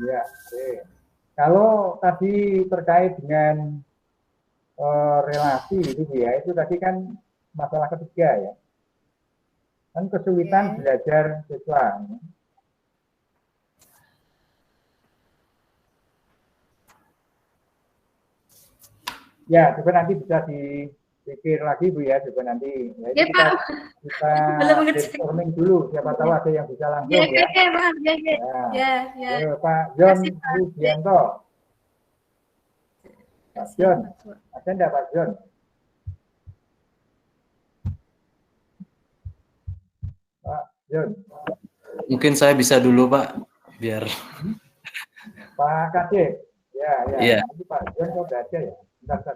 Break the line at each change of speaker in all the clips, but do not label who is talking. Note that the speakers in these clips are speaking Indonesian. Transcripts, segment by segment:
Ya, oke. Kalau tadi terkait dengan relasi itu ya, itu tadi kan masalah ketiga ya. Kan kesulitan
Oke.
belajar siswa. Ya, coba nanti bisa dipikir lagi Bu ya, coba nanti. Ya itu
Ya
kita
Pak,
kita
belum ngecek.
brainstorming dulu, siapa tahu ada yang bisa
Ya,
langsung
oke,
ya.
oke Pak. Ya, ya,
Ya,
ya, ya.
ya Pak
Kasih
John
Pak. Ya,
Rudianto. Pak
kasih
John,
Pak.
ada enggak Pak John? Pak John.
Mungkin saya bisa dulu Pak, biar.
Pak Kadek. Ya, ya.
Iya.
Nanti Pak John kok enggak ada ya? Bentar,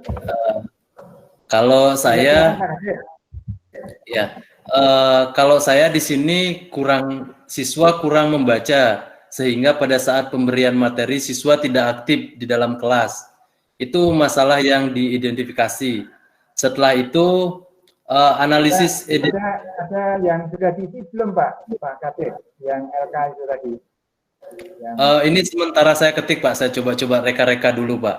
Kalau saya,
Pak Kadek.
ya, kalau saya di sini siswa kurang membaca, sehingga pada saat pemberian materi siswa tidak aktif di dalam kelas. Itu masalah yang diidentifikasi. Setelah itu analisis
ada yang sudah diisi belum Pak Kadek, yang LK itu tadi?
Ini sementara saya ketik Pak, saya coba-coba reka-reka dulu Pak.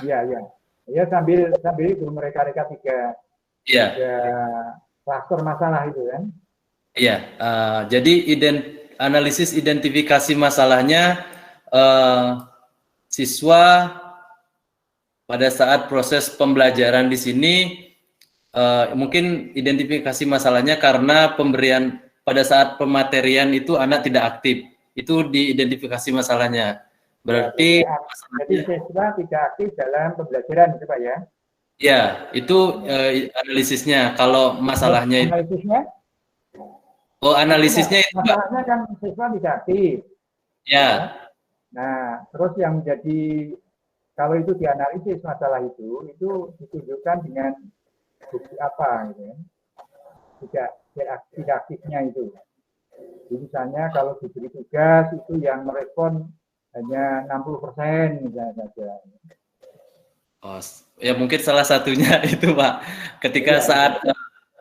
Iya, iya. Ya sambil itu mereka tiga klaster masalah itu kan.
Iya, jadi analisis identifikasi masalahnya siswa pada saat proses pembelajaran di sini mungkin identifikasi masalahnya karena pada saat pematerian itu anak tidak aktif. Itu diidentifikasi masalahnya. Berarti
jadi siswa tidak aktif dalam pembelajaran itu Pak ya?
Ya, itu analisisnya. Kalau masalahnya
analisisnya?
Oh, analisisnya itu
masalahnya kan siswa tidak aktif.
Ya.
Nah, terus yang menjadi kalau itu dianalisis masalah itu ditunjukkan dengan bukti apa gitu ya? Tidak aktifnya itu. Jadi misalnya kalau diberi tugas itu yang merespon hanya 60% misalnya saja.
Oh, ya mungkin salah satunya itu Pak. Ketika saat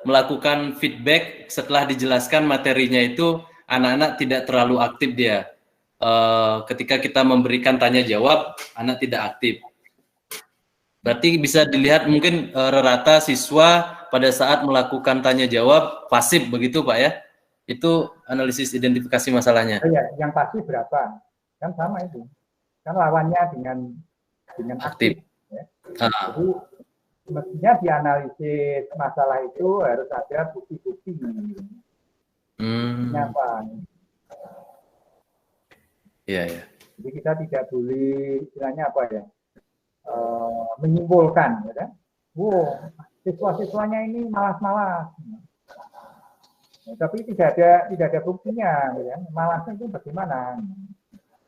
melakukan feedback setelah dijelaskan materinya itu anak-anak tidak terlalu aktif dia. Ketika kita memberikan tanya jawab, anak tidak aktif. Berarti bisa dilihat mungkin rata siswa pada saat melakukan tanya jawab pasif begitu Pak ya? Itu analisis identifikasi masalahnya.
Oh ya, yang pasif berapa? Kan sama itu. Kan lawannya dengan aktif. Ya. Jadi mestinya dianalisis masalah itu harus ada bukti-bukti. Apa?
Iya, ya.
Jadi kita tidak boleh istilahnya apa ya? Menyimpulkan, ya kan? Wow, siswa-siswanya ini malas-malas. Ya, tapi tidak ada buktinya, ya. Malasnya itu bagaimana?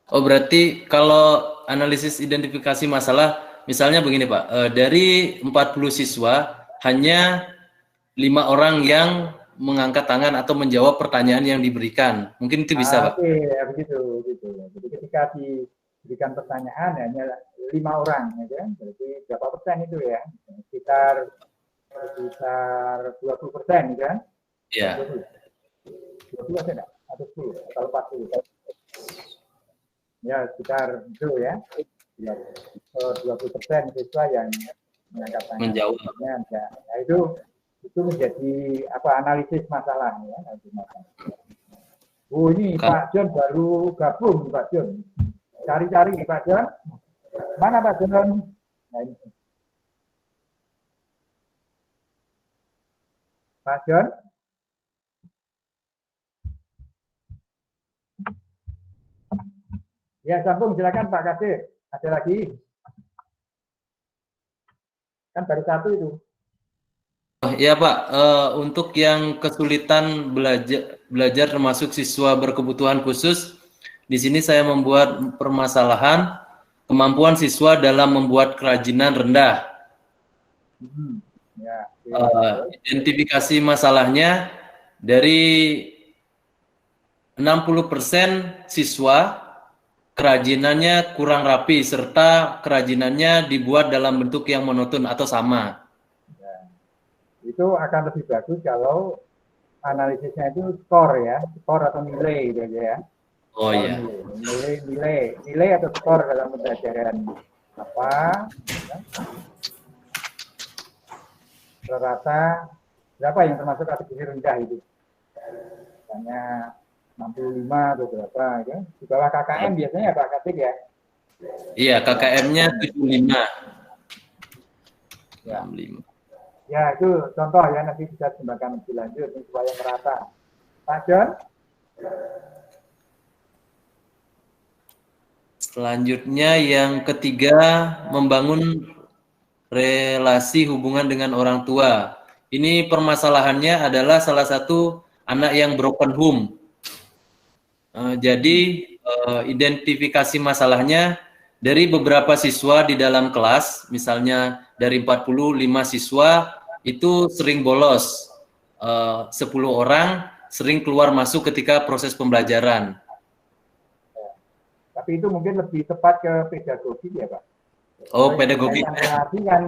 Oh, berarti kalau analisis identifikasi masalah, misalnya begini Pak, dari 40 siswa hanya 5 orang yang mengangkat tangan atau menjawab pertanyaan yang diberikan. Mungkin itu bisa Pak?
Oke, ya, begitu. Jadi ketika diberikan pertanyaan hanya 5 orang, ya kan? Berarti berapa persen itu ya? Sekitar 20%, kan?
Iya.
20 ada enggak? Atau 10 atau 40? Ya, sekitar itu ya. 20% siswa yang mengangkat tangan.
Menjawab.
Nah, itu menjadi analisis masalah ya. Oh, ini Pak John baru gabung Pak John. Cari-cari Pak John. Mana Pak John? Nah, ini. Pak John? Ya, sambung silakan Pak Kadek. Ada lagi? Kan baru satu itu.
Ya Pak, untuk yang kesulitan belajar termasuk siswa berkebutuhan khusus, di sini saya membuat permasalahan kemampuan siswa dalam membuat kerajinan rendah. Identifikasi masalahnya dari 60% siswa kerajinannya kurang rapi serta kerajinannya dibuat dalam bentuk yang monoton atau sama.
Itu akan lebih bagus kalau analisisnya itu skor ya, skor atau nilai gitu ya.
Oh iya.
Nilai atau skor dalam pembelajaran apa, ya. Rata berapa yang termasuk kategori rendah itu? Misalnya 65 atau berapa, ya. Di bawah KKM biasanya Pak Katik ya?
Iya, KKM-nya 75.
Ya.
65.
Ya, itu contoh ya, nanti bisa dikembangkan lebih lanjut supaya merata. Pak John?
Selanjutnya yang ketiga, membangun relasi hubungan dengan orang tua. Ini permasalahannya adalah salah satu anak yang broken home. Jadi identifikasi masalahnya dari beberapa siswa di dalam kelas, misalnya dari 45 siswa itu sering bolos, 10 orang sering keluar masuk ketika proses pembelajaran.
Tapi itu mungkin lebih tepat ke pedagogi ya Pak?
Oh, pedagogi.
Relasi kan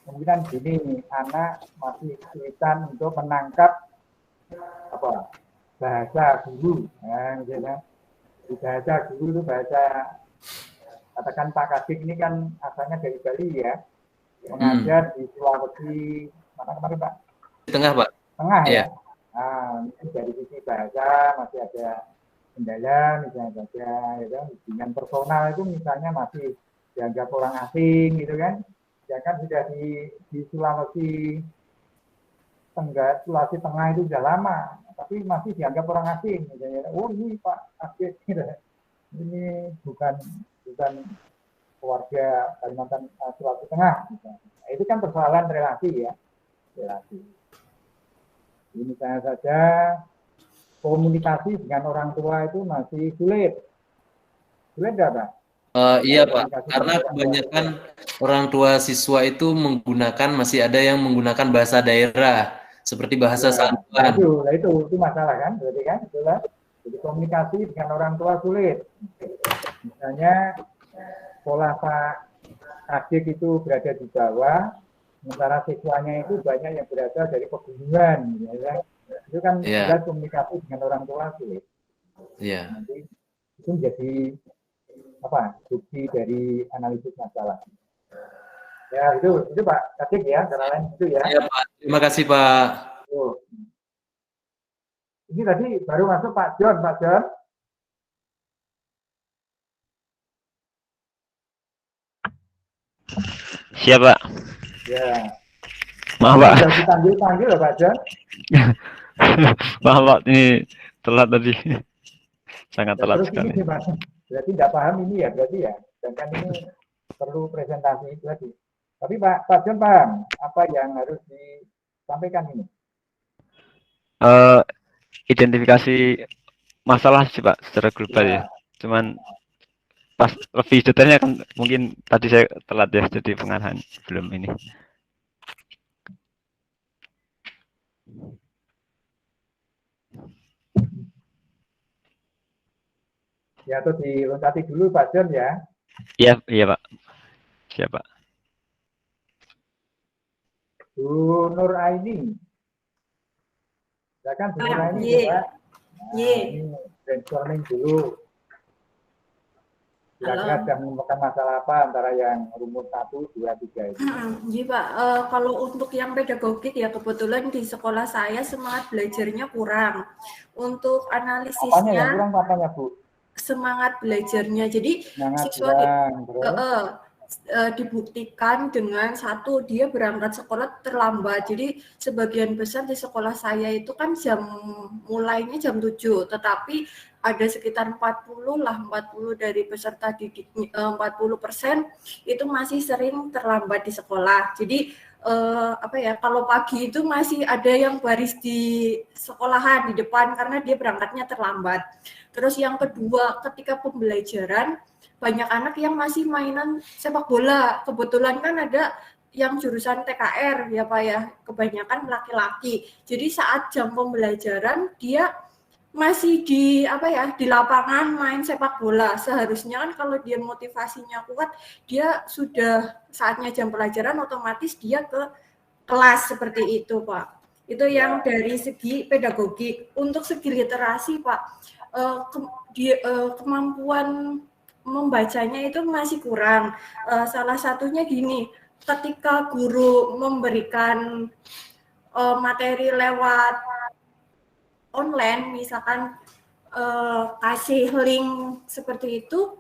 kemungkinan gini, anak masih kesulitan untuk menangkap apa bahasa guru, nah, misalnya di bahasa guru itu bahasa, katakan Pak Kadik ini kan asalnya dari Bali ya, mengajar di Sulawesi, mana kemarin Pak?
Di tengah Pak.
Tengah ya. Nah, ini dari sisi bahasa masih ada kendala, misalnya saja, ya, hubungan personal itu misalnya masih dianggap orang asing gitu kan, ya kan sudah di Sulawesi Sulawesi Tengah itu sudah lama, tapi masih dianggap orang asing misalnya. Oh ini Pak Akid gitu. Ini bukan keluarga Kalimantan Sulawesi Tengah misalnya. Nah, itu kan persoalan relasi ya, relasi. Ini misalnya saja komunikasi dengan orang tua itu masih sulit nggak Pak?
Iya Pak, karena kebanyakan orang tua siswa itu masih ada yang menggunakan bahasa daerah seperti bahasa Santan.
Itu masalah kan, berarti kan, itulah. Jadi komunikasi dengan orang tua sulit. Misalnya sekolah Pak Adik itu berada di bawah, sementara siswanya itu banyak yang berasal dari pegunungan, ya. Itu kan jelas komunikasi dengan orang tua sulit.
Iya.
Nanti itu menjadi bukti dari analisis masalah. Ya itu Pak Kadik ya, cara lain itu ya.
Iya Pak, terima kasih Pak.
Ini tadi baru masuk Pak John.
Siap Pak.
Ya.
Maaf Pak.
Sudah dipanggil loh Pak John.
Maaf Pak, ini telat tadi. Sangat telat sekali.
Ini, berarti tidak paham ini ya, berarti ya. Sedangkan ini perlu presentasi itu tadi. Tapi Pak John paham apa yang harus disampaikan ini?
Identifikasi masalah sih Pak secara global ya. Cuman pas lebih detailnya kan mungkin tadi saya telat ya, jadi pengarahan belum ini.
Ya, atau diloncati dulu Pak John ya.
Iya Pak. Siap Pak.
Bu Nur Aini. Silakan Bu Nur Aini Pak. Ini brainstorming dulu. Kira-kira sudah menemukan masalah apa antara yang rumus 1, 2, 3 itu?
Iya Pak, kalau untuk yang pedagogik ya kebetulan di sekolah saya semangat belajarnya kurang. Untuk analisisnya,
apanya Bu?
Semangat belajarnya. Jadi siswa dibuktikan dengan satu, dia berangkat sekolah terlambat. Jadi sebagian besar di sekolah saya itu kan mulainya jam 7, tetapi ada sekitar 40 dari peserta didik 40% itu masih sering terlambat di sekolah. Jadi kalau pagi itu masih ada yang baris di sekolahan di depan karena dia berangkatnya terlambat. Terus yang kedua, ketika pembelajaran banyak anak yang masih mainan sepak bola. Kebetulan kan ada yang jurusan TKR ya Pak ya, kebanyakan laki-laki. Jadi saat jam pembelajaran dia masih di lapangan main sepak bola. Seharusnya kan kalau dia motivasinya kuat, dia sudah saatnya jam pelajaran otomatis dia ke kelas seperti itu Pak. Itu yang dari segi pedagogik. Untuk segi literasi Pak, kemampuan membacanya itu masih kurang. Salah satunya gini, ketika guru memberikan materi lewat online, misalkan kasih link seperti itu,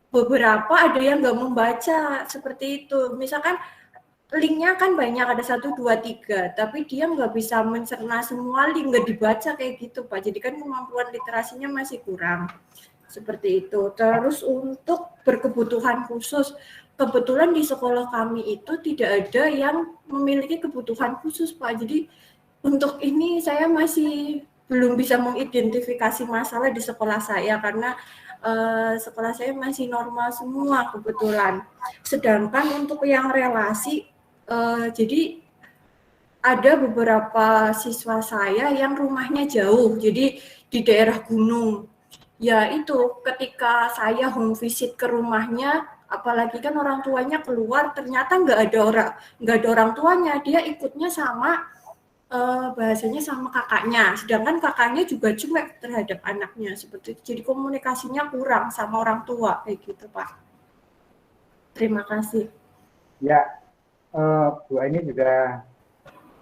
beberapa ada yang nggak membaca seperti itu. Misalkan linknya kan banyak, ada 1, 2, 3, tapi dia nggak bisa mencerna semua link, nggak dibaca kayak gitu Pak. Jadi kan kemampuan literasinya masih kurang seperti itu. Terus untuk berkebutuhan khusus, kebetulan di sekolah kami itu tidak ada yang memiliki kebutuhan khusus Pak. Jadi untuk ini saya masih belum bisa mengidentifikasi masalah di sekolah saya karena sekolah saya masih normal semua kebetulan. Sedangkan untuk yang relasi, jadi ada beberapa siswa saya yang rumahnya jauh, jadi di daerah gunung. Ya itu, ketika saya home visit ke rumahnya, apalagi kan orang tuanya keluar, ternyata nggak ada orang tuanya, dia ikutnya sama bahasanya sama kakaknya, sedangkan kakaknya juga cuek terhadap anaknya seperti itu. Jadi komunikasinya kurang sama orang tua kayak gitu Pak. Terima kasih.
Ya, Bu Aini juga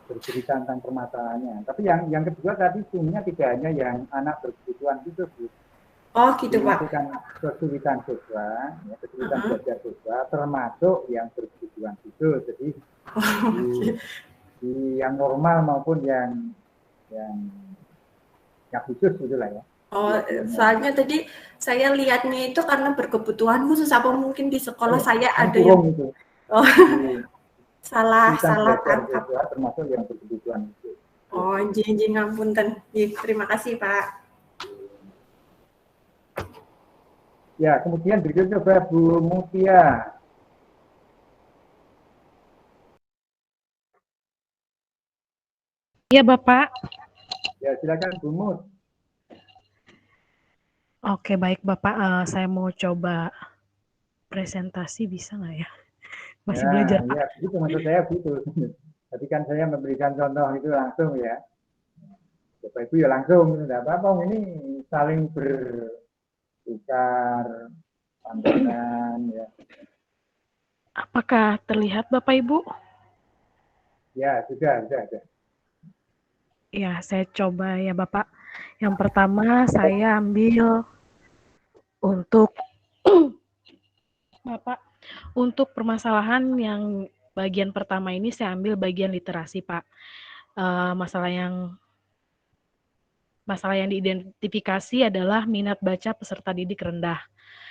bercerita tentang permasalahannya. Tapi yang kedua tadi sungguhnya tidak hanya yang anak berkebutuhan itu, Bu.
Oh gitu Pak.
Bukan kesulitan siswa, ya, kesulitan belajar siswa, termasuk yang berkebutuhan khusus. Jadi di yang normal maupun yang khusus itulah ya.
Oh, soalnya tadi saya lihatnya itu karena berkebutuhan khusus, apa mungkin di sekolah saya ada yang
itu.
Oh, salah tangkap.
Termasuk yang berkebutuhan khusus.
Oh, jinjing ngapunten. Terima kasih Pak.
Ya, kemudian berikutnya Bu Mutia.
Iya Bapak.
Ya, silakan Bu Mut.
Oke, baik Bapak. Saya mau coba presentasi, bisa nggak ya? Masih belajar Pak.
Ya, itu maksud saya gitu. Tadi kan saya memberikan contoh itu langsung ya. Bapak Ibu ya langsung, tidak apa-apa, ini saling bertukar pandangan ya.
Apakah terlihat Bapak Ibu?
Ya, sudah.
Ya, saya coba ya Bapak. Yang pertama saya ambil untuk Bapak, untuk permasalahan yang bagian pertama ini saya ambil bagian literasi Pak. Masalah yang diidentifikasi adalah minat baca peserta didik rendah.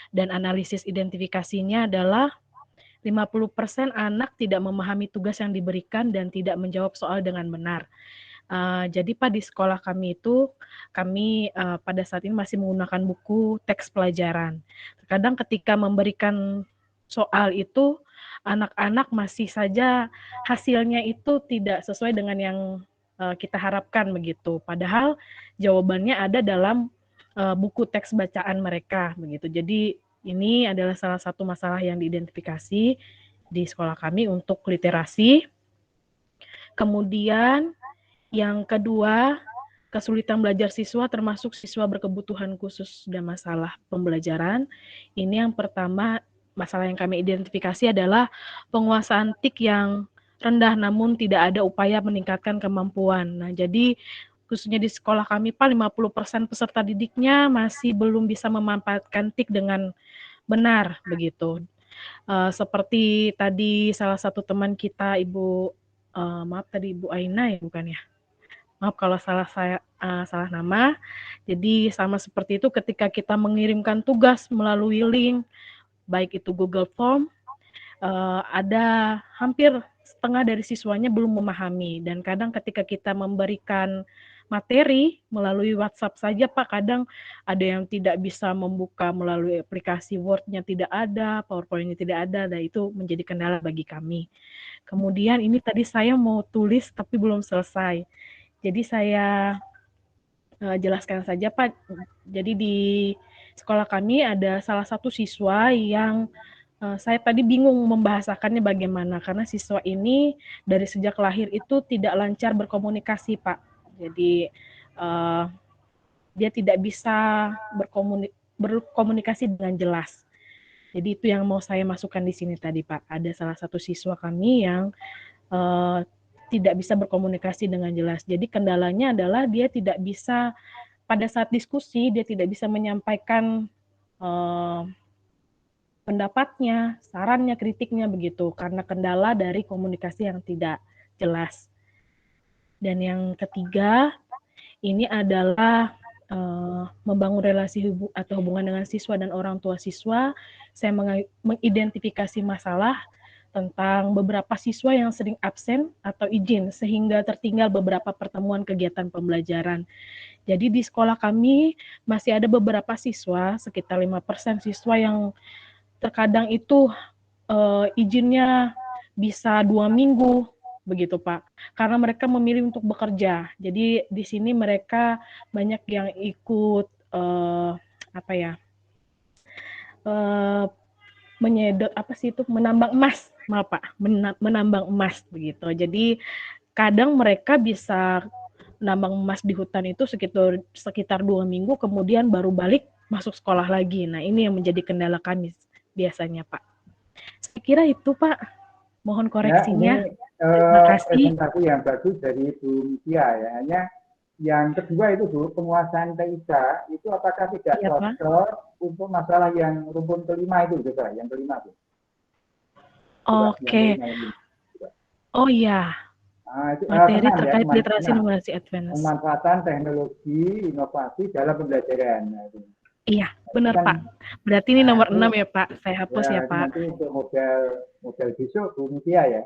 Dan analisis identifikasinya adalah 50% anak tidak memahami tugas yang diberikan dan tidak menjawab soal dengan benar. Jadi Pak, di sekolah kami itu, kami pada saat ini masih menggunakan buku teks pelajaran. Terkadang ketika memberikan soal itu, anak-anak masih saja hasilnya itu tidak sesuai dengan yang kita harapkan begitu. Padahal jawabannya ada dalam buku teks bacaan mereka begitu. Jadi ini adalah salah satu masalah yang diidentifikasi di sekolah kami untuk literasi. Kemudian yang kedua, kesulitan belajar siswa termasuk siswa berkebutuhan khusus dan masalah pembelajaran. Ini yang pertama, masalah yang kami identifikasi adalah penguasaan TIK yang rendah namun tidak ada upaya meningkatkan kemampuan. Nah, jadi khususnya di sekolah kami Pak, 50% peserta didiknya masih belum bisa memanfaatkan TIK dengan benar begitu. Seperti tadi salah satu teman kita Ibu Aina ya bukan ya? Maaf kalau salah nama. Jadi sama seperti itu ketika kita mengirimkan tugas melalui link, baik itu Google Form, ada hampir setengah dari siswanya belum memahami. Dan kadang ketika kita memberikan materi melalui WhatsApp saja Pak, kadang ada yang tidak bisa membuka melalui aplikasi Word-nya tidak ada, PowerPoint-nya tidak ada, dan itu menjadi kendala bagi kami. Kemudian ini tadi saya mau tulis tapi belum selesai. Jadi saya jelaskan saja Pak. Jadi di sekolah kami ada salah satu siswa yang saya tadi bingung membahasakannya bagaimana karena siswa ini dari sejak lahir itu tidak lancar berkomunikasi Pak. Jadi dia tidak bisa berkomunikasi dengan jelas. Jadi itu yang mau saya masukkan di sini tadi, Pak. Ada salah satu siswa kami yang tidak bisa berkomunikasi dengan jelas. Jadi kendalanya adalah dia tidak bisa pada saat diskusi, dia tidak bisa menyampaikan pendapatnya, sarannya, kritiknya begitu, karena kendala dari komunikasi yang tidak jelas. Dan yang ketiga, ini adalah membangun relasi atau hubungan dengan siswa dan orang tua siswa. Saya mengidentifikasi masalah tentang beberapa siswa yang sering absen atau izin, sehingga tertinggal beberapa pertemuan kegiatan pembelajaran. Jadi di sekolah kami masih ada beberapa siswa, sekitar 5% siswa yang terkadang itu izinnya bisa 2 minggu, begitu Pak. Karena mereka memilih untuk bekerja. Jadi di sini mereka banyak yang ikut menyedot menambang emas, maaf Pak, menambang emas begitu. Jadi kadang mereka bisa menambang emas di hutan itu sekitar 2 minggu, kemudian baru balik masuk sekolah lagi. Nah ini yang menjadi kendala kami biasanya Pak. Saya kira itu Pak. Mohon koreksinya.
Terima kasih. Presentasi yang bagus dari Bu Mutia ya. Hanya yang kedua itu Bu, penguasaan TIK itu apakah tidak cocok untuk masalah yang rumpun kelima itu juga, yang kelima Bu?
Oke. Oh iya.
Nah, itu,
materi terkait literasi numerasi advance.
Pemanfaatan teknologi inovasi dalam pembelajaran. Nah, itu.
Iya, benar Pak. Berarti ini nomor 6 ya Pak. Saya hapus ya Pak.
Nanti untuk model besok Bu Mutia ya.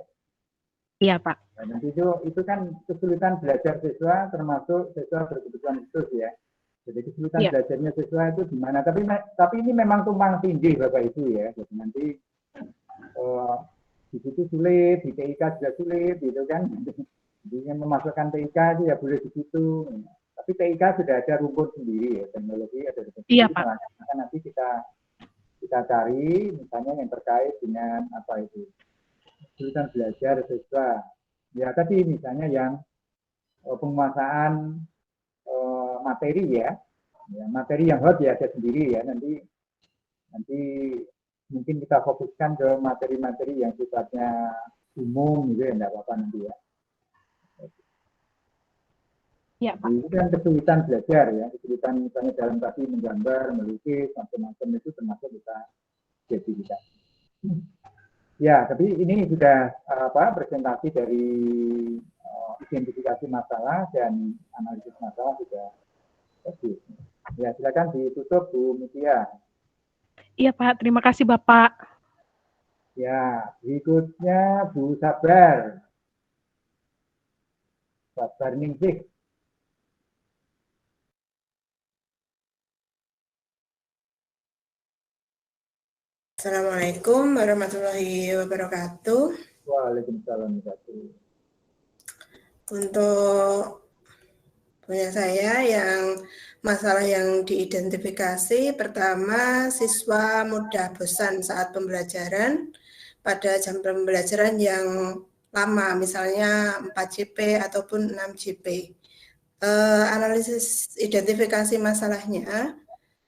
Iya Pak.
Nah, nanti itu kan kesulitan belajar siswa termasuk siswa berkebutuhan khusus ya. Jadi kesulitan belajarnya siswa itu gimana? Tapi ini memang tumpang tindih Bapak Ibu ya. Jadi nanti di situ sulit, di TIK juga sulit, gitu kan. Jadi yang memasukkan TIK itu ya boleh di situ. Tapi TIK sudah ada rumpun sendiri ya, teknologi ada rumpun sendiri.
Iya Pak.
Maka nanti kita cari misalnya yang terkait dengan apa itu kesulitan belajar siswa. Ya tadi misalnya yang penguasaan materi ya, materi yang hot ya ada sendiri ya. Nanti mungkin kita fokuskan ke materi-materi yang sifatnya umum gitu ya, enggak apa-apa nanti ya.
Ya, Pak.
Itu kan kesulitan belajar ya, kesulitan misalnya dalam tadi menggambar, melukis, macam-macam itu termasuk kita identifikasi. Ya, tapi ini sudah presentasi dari identifikasi masalah dan analisis masalah sudah bagus. Ya, silakan ditutup Bu Mutia.
Iya Pak, terima kasih Bapak.
Ya, berikutnya Bu Sabar. Sabar Ningsih.
Assalamualaikum warahmatullahi wabarakatuh.
Waalaikumsalam.
Untuk punya saya yang masalah yang diidentifikasi, pertama siswa mudah bosan saat pembelajaran pada jam pembelajaran yang lama, misalnya 4 JP ataupun 6 JP. Analisis identifikasi masalahnya,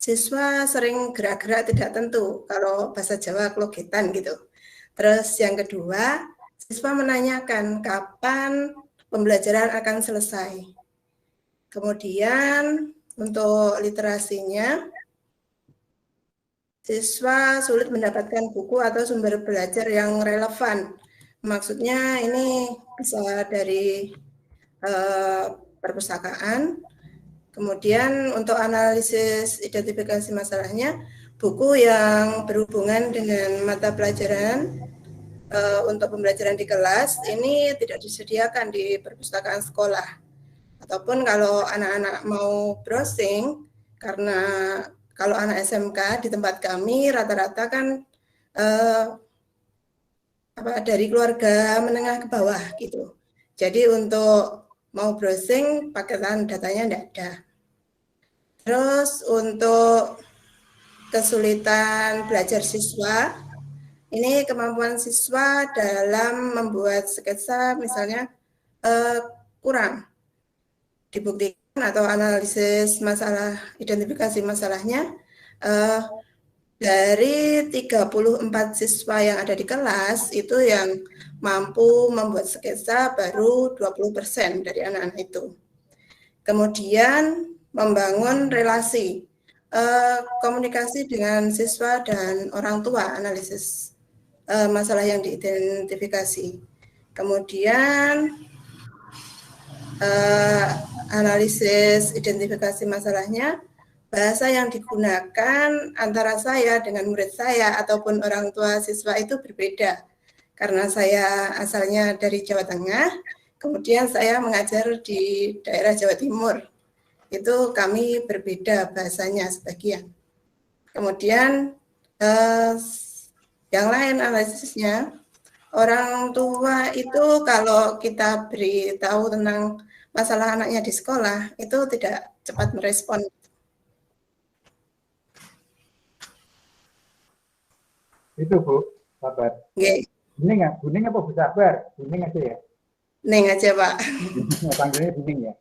siswa sering gerak-gerak tidak tentu, kalau bahasa Jawa klogetan gitu. Terus yang kedua, siswa menanyakan kapan pembelajaran akan selesai. Kemudian untuk literasinya, siswa sulit mendapatkan buku atau sumber belajar yang relevan. Maksudnya ini bisa dari perpustakaan. Kemudian untuk analisis identifikasi masalahnya, buku yang berhubungan dengan mata pelajaran untuk pembelajaran di kelas ini tidak disediakan di perpustakaan sekolah. Ataupun kalau anak-anak mau browsing, karena kalau anak SMK di tempat kami rata-rata kan dari keluarga menengah ke bawah gitu. Jadi untuk mau browsing, paketan datanya tidak ada. Terus untuk kesulitan belajar siswa, ini kemampuan siswa dalam membuat sketsa misalnya kurang. Dibuktikan atau analisis masalah, identifikasi masalahnya, dari 34 siswa yang ada di kelas, itu yang mampu membuat sketsa baru 20% dari anak-anak itu. Kemudian membangun relasi, komunikasi dengan siswa dan orang tua, analisis masalah yang diidentifikasi. Kemudian analisis identifikasi masalahnya, bahasa yang digunakan antara saya dengan murid saya ataupun orang tua siswa itu berbeda. Karena saya asalnya dari Jawa Tengah, kemudian saya mengajar di daerah Jawa Timur. Itu kami berbeda bahasanya sebagian. Kemudian yang lain analisisnya, orang tua itu kalau kita beritahu tentang masalah anaknya di sekolah, itu tidak cepat merespon.
Itu Bu, sabar.
Okay.
Buning apa Bu Sabar? Buning aja ya?
Buning aja Pak.
Panggilnya Buning ya?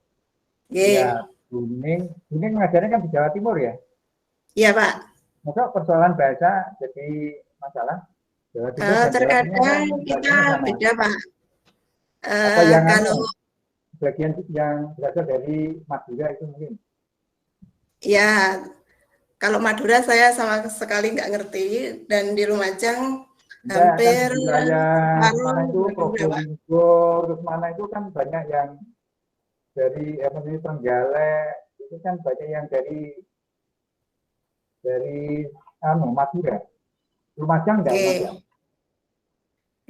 Okay.
Ya, Buning mengajarnya kan di Jawa Timur ya?
Iya Pak.
Masa persoalan bahasa jadi masalah? Jawa Timur
terkadang kita beda Pak.
Apa yang
kalau
bagian yang berasal dari Madura itu mungkin?
Ya, kalau Madura saya sama sekali nggak ngerti, dan di Lumajang hampir
mana itu Probolinggo, terus mana itu kan banyak yang dari Trenggalek, itu kan banyak yang dari Madura. Lumajang enggak?
Okay.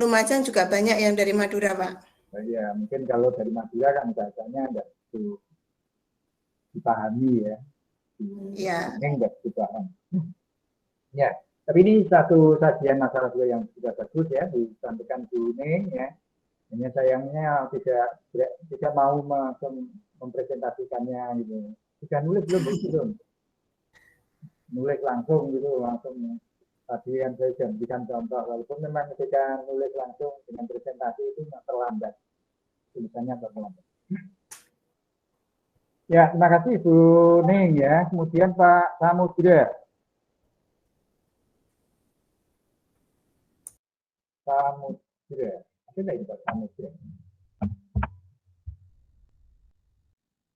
Lumajang juga banyak yang dari Madura Pak.
Oh, ya, mungkin kalau dari Madura kan bahasanya enggak itu dipahami ya.
Iya.
Enggak dipahami. Ya, tapi ini satu sajian masalah juga yang sudah bagus ya disampaikan Bu Ning ya. Hanya sayangnya tidak mau mempresentasikannya gitu. Sudah nulis belum? Nulis langsung gitu, langsung tadi yang saya janjikan contoh, walaupun memang ketika nulis langsung dengan presentasi itu terlambat, tulisannya terlambat. Ya, terima kasih Bu Ning ya. Kemudian Pak Samudra. Samudra. Ada nggak ini Pak Samudra?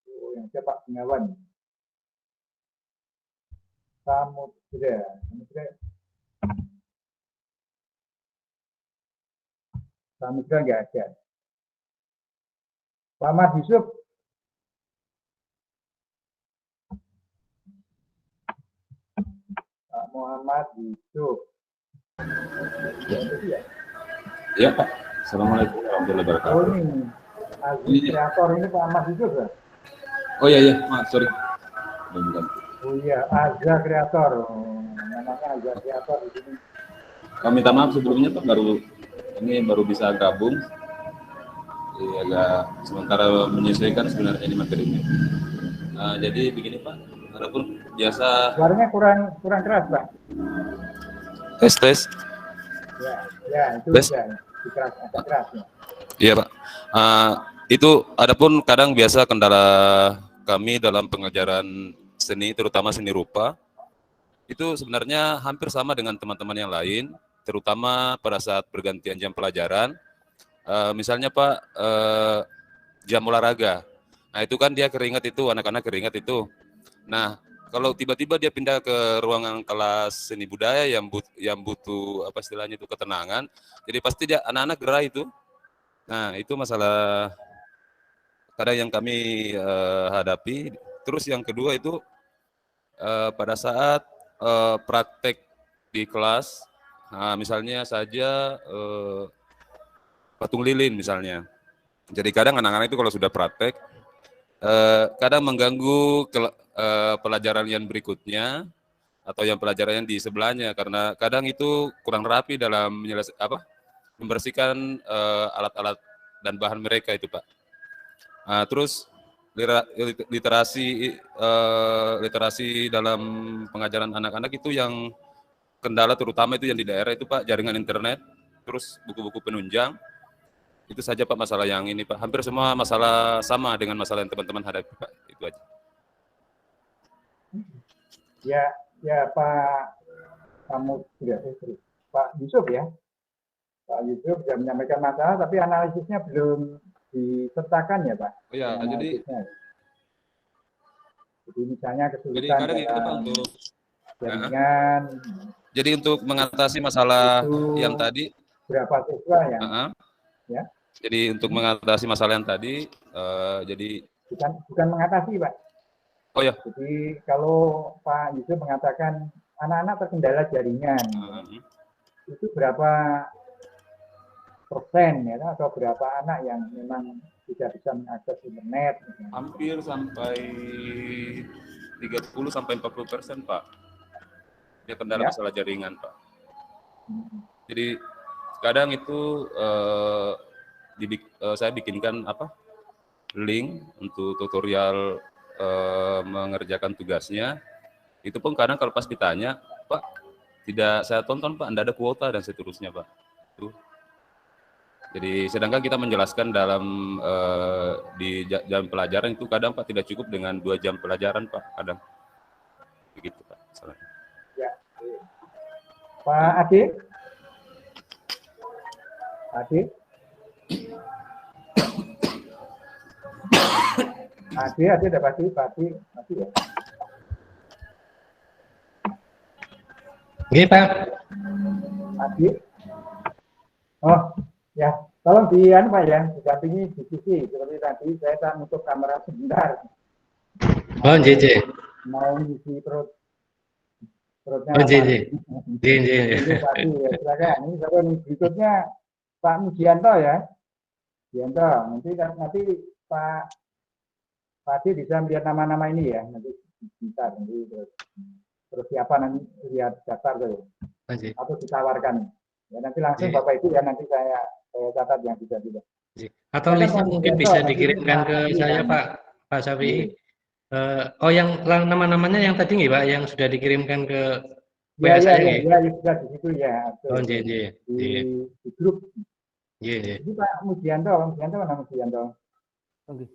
Oh, yang siapa Pak Gunawan? Samudra. Samudra nggak ada. Muhammad Yusuf. Pak Muhammad Yusuf.
Ya Pak. Assalamualaikum warahmatullahi wabarakatuh.
Oh ini, Aziz Kreator ini Pak Ahmad Yusuf ya?
Oh iya, maaf, sorry.
Oh iya, Azza Kreator. Namanya Azza Kreator di sini.
Kami minta maaf sebelumnya Pak, baru bisa gabung. Jadi agak sementara menyesuaikan sebenarnya ini materinya. Jadi begini Pak, walaupun biasa.
Suaranya kurang keras Pak.
Tes.
Ya itu
tes.
Keras ya.
Iya Pak. Itu adapun kadang biasa kendala kami dalam pengajaran seni, terutama seni rupa, itu sebenarnya hampir sama dengan teman-teman yang lain, terutama pada saat pergantian jam pelajaran. Misalnya Pak, jam olahraga. Nah itu kan dia keringat itu, anak-anak keringat itu. Nah kalau tiba-tiba dia pindah ke ruangan kelas seni budaya yang butuh apa istilahnya itu ketenangan, jadi pasti dia anak-anak gerah itu. Nah itu masalah kadang yang kami hadapi. Terus yang kedua itu pada saat praktek di kelas, misalnya saja patung lilin misalnya. Jadi kadang anak-anak itu kalau sudah praktek, kadang mengganggu pelajaran yang berikutnya atau yang pelajaran yang di sebelahnya, karena kadang itu kurang rapi dalam membersihkan alat-alat dan bahan mereka itu Pak. Terus literasi dalam pengajaran anak-anak itu yang kendala, terutama itu yang di daerah itu Pak, jaringan internet, terus buku-buku penunjang. Itu saja Pak masalah yang ini Pak. Hampir semua masalah sama dengan masalah yang teman-teman hadapi Pak. Itu aja.
Ya Pak Yusuf ya. Pak Yusuf sudah menyampaikan masalah, tapi analisisnya belum disertakan ya Pak.
Oh ya,
jadi misalnya kesulitan
kadang itu Pak untuk
jaringan.
Jadi untuk mengatasi masalah yang tadi,
berapa siswa yang ya?
Jadi untuk mengatasi masalah yang tadi, jadi
bukan mengatasi Pak.
Oh ya.
Jadi kalau Pak Yusuf mengatakan anak-anak terkendala jaringan, itu berapa persen ya, atau berapa anak yang memang tidak bisa mengakses internet?
Hampir sampai 30-40% Pak. Dia kendala masalah jaringan Pak. Jadi kadang itu saya bikinkan link untuk tutorial mengerjakan tugasnya. Itu pun kadang kalau pas ditanya, Pak, tidak saya tonton Pak, Anda ada kuota dan seterusnya Pak. Tuh. Jadi sedangkan kita menjelaskan dalam di jam pelajaran itu kadang Pak tidak cukup dengan 2 jam pelajaran Pak, kadang begitu Pak. Salahnya.
Ya. Pak Ade. Ade udah pasti ya.
Oke Pak.
Ade. Oh ya, tolong Pak ya, didampingi diskusi seperti tadi. Saya tak nutup kamera sebentar.
Oh JJ.
Mau ngisi perutnya.
Oh JJ. JJ.
Silakan. Ini berikutnya Pak Mujianto ya. Nanti Pak Ade bisa melihat nama-nama ini ya. Nanti terus siapa nanti lihat daftar tuh. Atau ditawarkan. Ya nanti langsung Bapak Ibu ya, nanti saya catat yang bisa juga.
Atau listnya mungkin bisa dikirimkan ke saya Pak Safi. Yang nama-namanya yang tadi nggih Pak, yang sudah dikirimkan ke WA saya.
Ya, sudah di situ ya.
Oh JJ.
Di grup.
Iya.
Ini Pak Mujianto mana Mujianto?
Oke.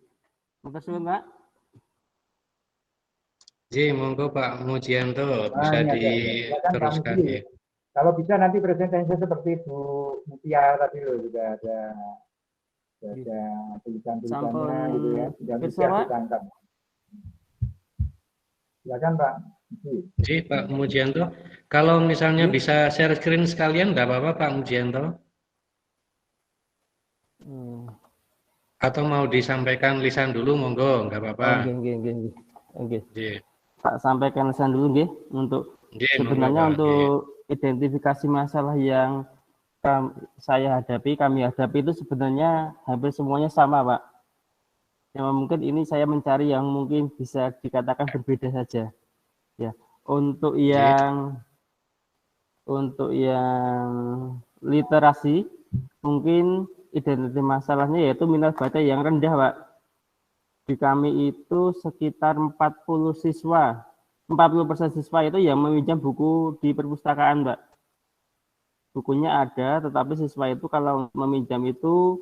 Makasih Pak.
Monggo Pak Mujianto bisa diteruskan ya.
Kalau bisa nanti presentasinya seperti Bu Mutia tadi loh, juga ada tulisan-tulisannya gitu ya, yang bisa ditangkap. Silakan Pak.
Pak Mujianto, kalau misalnya bisa share screen sekalian nggak apa-apa Pak Mujianto? Atau mau disampaikan lisan dulu, monggo, nggak apa-apa.
Oke. Pak sampaikan lisan dulu nggih, untuk sebenarnya untuk identifikasi masalah yang kami hadapi itu sebenarnya hampir semuanya sama Pak. Yang mungkin ini saya mencari yang mungkin bisa dikatakan berbeda saja. Ya, untuk yang literasi mungkin identitas masalahnya yaitu minat baca yang rendah Pak. Di kami itu sekitar 40% siswa itu yang meminjam buku di perpustakaan, Mbak. Bukunya ada, tetapi siswa itu kalau meminjam itu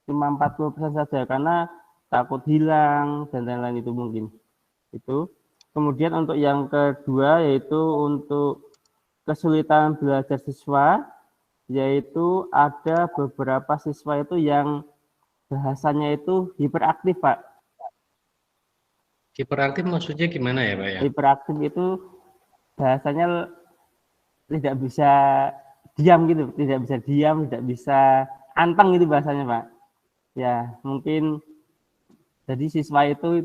cuma 40% saja karena takut hilang dan lain-lain itu mungkin. Itu. Kemudian untuk yang kedua yaitu untuk kesulitan belajar siswa, yaitu ada beberapa siswa itu yang bahasanya itu hiperaktif, Pak.
Hiperaktif maksudnya gimana ya, Pak ya?
Hiperaktif itu bahasanya tidak bisa diam gitu, tidak bisa anteng gitu bahasanya, Pak. Ya, mungkin jadi siswa itu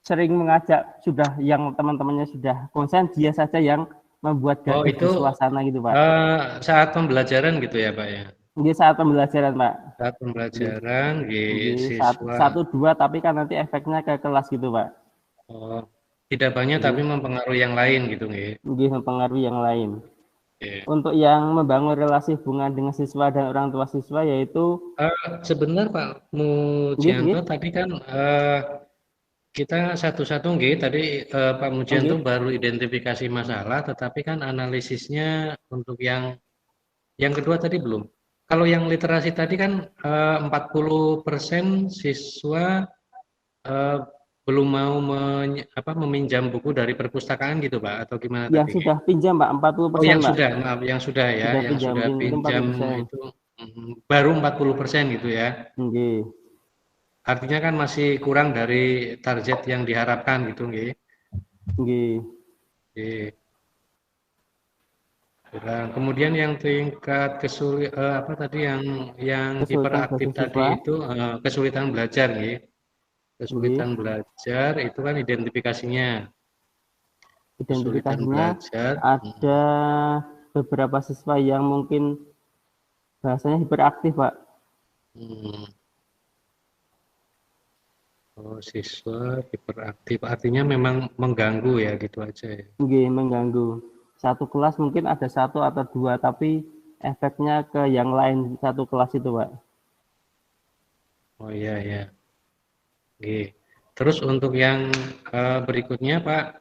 sering mengajak sudah yang teman-temannya sudah konsen, dia saja yang membuat gaduh di suasana gitu, Pak.
Saat pembelajaran gitu ya, Pak ya?
Ini saat pembelajaran, Pak.
Saat pembelajaran,
siswa. 1-2, tapi kan nanti efeknya ke kelas gitu, Pak.
Oh, tidak banyak tapi mempengaruhi yang lain gitu, nggih?
Nggih, mempengaruhi yang lain. Untuk yang membangun relasi hubungan dengan siswa dan orang tua siswa yaitu
sebentar Pak Mujianto tadi kan kita satu-satu nggih tadi Pak Mujianto baru identifikasi masalah, tetapi kan analisisnya untuk yang kedua tadi belum. kalau yang literasi tadi kan 40% siswa belum mau meminjam buku dari perpustakaan gitu Pak, atau gimana
Yang
tadi?
sudah pinjam Pak, 40%,
Oh, yang
Pak.
sudah, maaf, yang sudah ya,
Sudah
yang
pinjam,
sudah
itu
pinjam
40%.
itu baru 40% gitu ya.
Nggih.
Artinya kan masih kurang dari target yang diharapkan gitu, nggih.
Nggih.
Nggih. Kemudian yang tingkat apa tadi yang hiperaktif tadi itu kesulitan belajar, nggih. Kesulitan belajar itu kan identifikasinya.
Identifikasinya ada beberapa siswa yang mungkin bahasanya hiperaktif, Pak.
Oh, siswa hiperaktif artinya memang mengganggu ya, gitu aja ya.
Nggih, mengganggu. Satu kelas mungkin ada 1 atau 2, tapi efeknya ke yang lain satu kelas itu, Pak.
Oh iya ya. Oke. Terus untuk yang berikutnya Pak,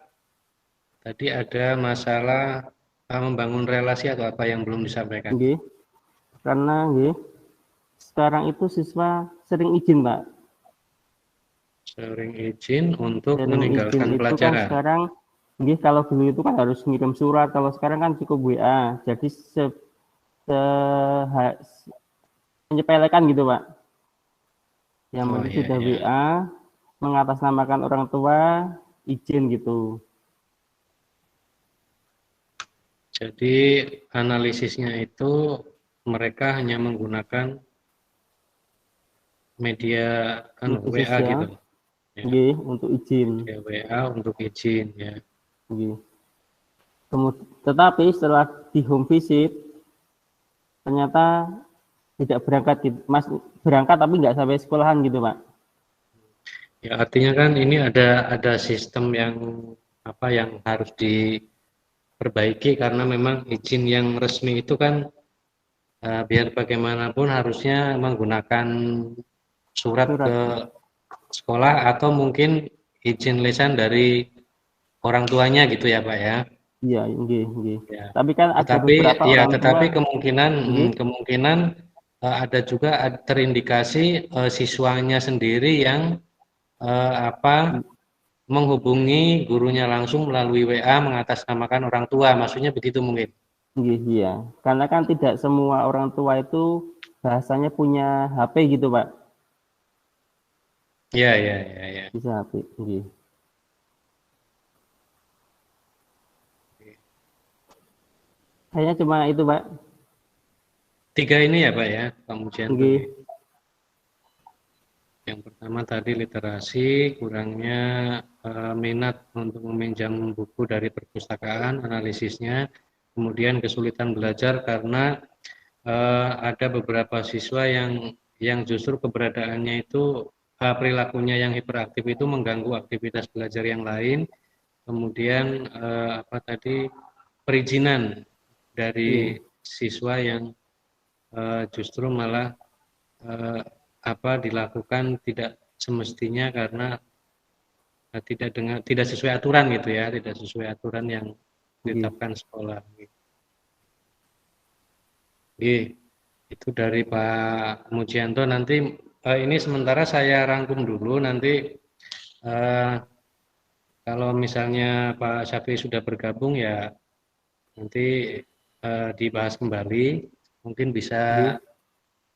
tadi ada masalah membangun relasi atau apa yang belum disampaikan?
Nggih. Karena nggih, sekarang itu siswa sering izin, Pak.
Sering izin untuk
sering
meninggalkan
izin
pelajaran.
Itu kan sekarang nggih, kalau dulu itu kan harus ngirim surat, kalau sekarang kan cukup WA. Jadi menyepelekan gitu, Pak. Yang penting sudah WA, mengatasnamakan orang tua, izin gitu.
Jadi analisisnya itu mereka hanya menggunakan media WA gitu.
Nggih, untuk izin.
Media WA untuk izin ya.
Nggih. Tetapi setelah di home visit ternyata tidak berangkat gitu. Mas berangkat tapi nggak sampai sekolahan gitu, Pak.
Ya, artinya kan ini ada sistem yang yang harus diperbaiki karena memang izin yang resmi itu kan biar bagaimanapun harusnya menggunakan surat ke sekolah atau mungkin izin lisan dari orang tuanya gitu ya, Pak ya.
Iya, nggih.
Ya.
Tapi kan ada beberapa orang
tetapi
tua,
kemungkinan ada juga terindikasi siswanya sendiri yang menghubungi gurunya langsung melalui WA mengatasnamakan orang tua, maksudnya begitu mungkin.
Iya, karena kan tidak semua orang tua itu bahasanya punya HP gitu, Pak.
Iya.
Bisa HP, nggih. Kayaknya cuma itu, Pak.
3 ini ya, Pak ya, Pak Mujianto. Yang pertama tadi literasi, kurangnya minat untuk meminjam buku dari perpustakaan, analisisnya. Kemudian kesulitan belajar karena ada beberapa siswa yang justru keberadaannya itu perilakunya yang hiperaktif itu mengganggu aktivitas belajar yang lain. Kemudian perizinan dari siswa yang justru malah dilakukan tidak semestinya karena tidak sesuai aturan gitu ya, tidak sesuai aturan yang ditetapkan sekolah. Itu dari Pak Mujianto. Nanti ini sementara saya rangkum dulu, nanti kalau misalnya Pak Syafi'i sudah bergabung ya nanti dibahas kembali, mungkin bisa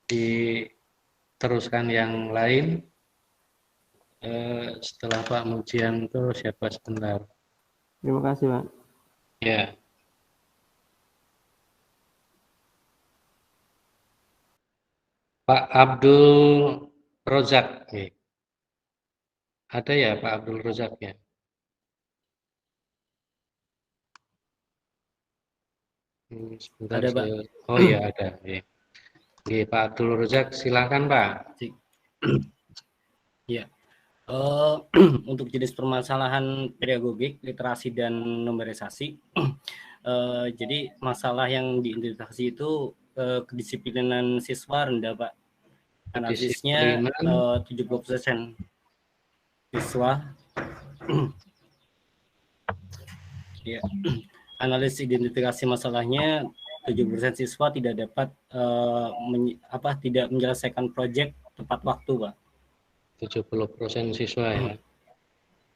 diteruskan yang lain setelah Pak Mujianto. Siapa sebentar?
Terima kasih, Pak.
Ya. Pak Abdul Rozak. Ada ya Pak Abdul Rozak ya? Sebentar,
ada, Pak.
Oh iya ada. Oke, Pak Abdul Rozak, silakan Pak.
Ya, untuk jenis permasalahan pedagogik, literasi dan numerisasi, jadi masalah yang diidentifikasi itu kedisiplinan siswa rendah, Pak. Analisisnya 70% siswa. Ya, analisis identifikasi masalahnya 70% siswa tidak dapat tidak menyelesaikan proyek tepat waktu, Pak.
70% siswa ya